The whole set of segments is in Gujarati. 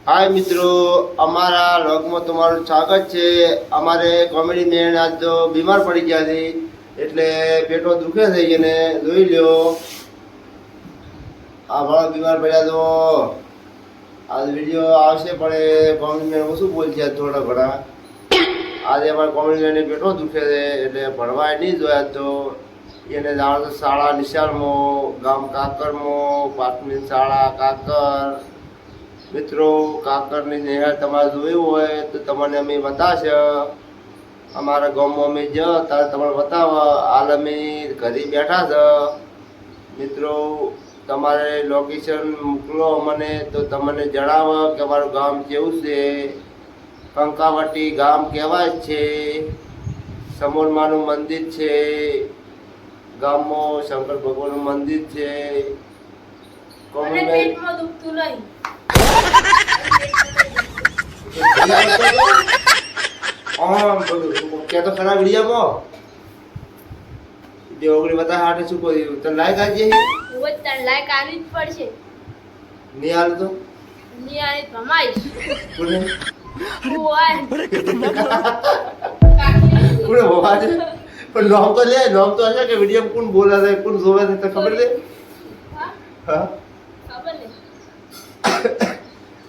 હાય મિત્રો, અમારા વ્લોગમાં તમારું સ્વાગત છે। અમારે કોમેડી મેન આજ તો બીમાર પડી ગયા છે, એટલે પેટો દુખે છે એને જોઈ લ્યો। આ ભાવ બીમાર પડ્યા તો આજ વિડીયો આવશે, પણ કોમેડી મેન ઓછું બોલશે થોડા ઘણા। આજે અમારા કોમેડી મેન પેટો દુખે છે એટલે ભણવા નહીં જોયા, તો એને જાણ તો શાળા નિશાળમાં ગામ કાકરમાં પ્રાથમિક શાળા કાકર। મિત્રો, કાકરની નિહાળ તમારે જોયું હોય તો તમને અમે બતાવશે। અમારા ગામમાં અમે જ ત્યારે તમને બતાવો। હાલ અમે ઘરે બેઠા છે। મિત્રો, તમારે લોકેશન મોકલો અમને, તો તમને જણાવો કે અમારું ગામ કેવું છે। કંકાવટી ગામ કહેવાય છે। સમોરમાનું મંદિર છે, ગામમાં શંકર ભગવાનનું મંદિર છે। પેટમાં દુખતું નહીં। क्या तो खराब वीडियो में ओगड़ी बता हाटे શું કોઈ તને લાઈક આજી वो तन लायक आनी જ પડશે। નહીં હાલ તો ની આની ભમાઈશ કોને ઓય કોને બોવા છે પણ નામ તો લે, નામ તો હશે કે વિડિયો કોણ બોલા છે કોણ જોવે છે તો ખબર છે। હા ખબર ને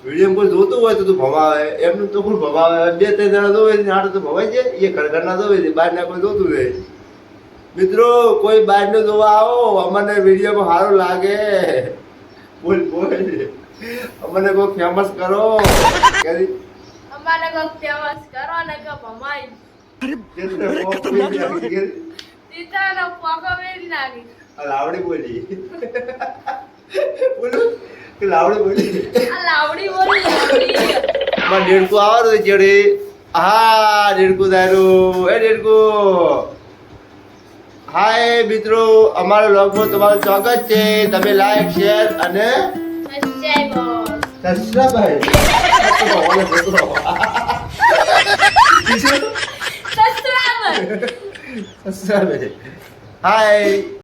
વિડિયો કોઈ જોતું હોય તો તું ભમાવે, એમનું તો કોણ ભમાવે। બે ત્રણ જણા જોવે છે આટલું તો ભમાય છે, એ ઘર ઘરના જોવે છે, બહાર ના કોઈ જોતું નહીં। મિત્રો, કોઈ બહાર નું જોવા આવો, અમને વિડીયોમાં સારું લાગે બોલ બોલ અમને કોઈ ફેમસ કરો। અમારે કોક ફેમસ કરો ને કે ભમાઈ તીતાનો પોકો વેરી નાખી। લાવડી બોલી બોલો કે લાવડી બોલી આ લાવડી બોલી લાવડી માં ડેડકુ આવવાનું છે ચેડે। હા ડેડકુ દારૂ એ ડેડકુ। હાય મિત્રો, અમારા વ્લોગમાં તમારું સ્વાગત છે। તમે લાઈક શેર અને સબસ્ક્રાઇબ હાય।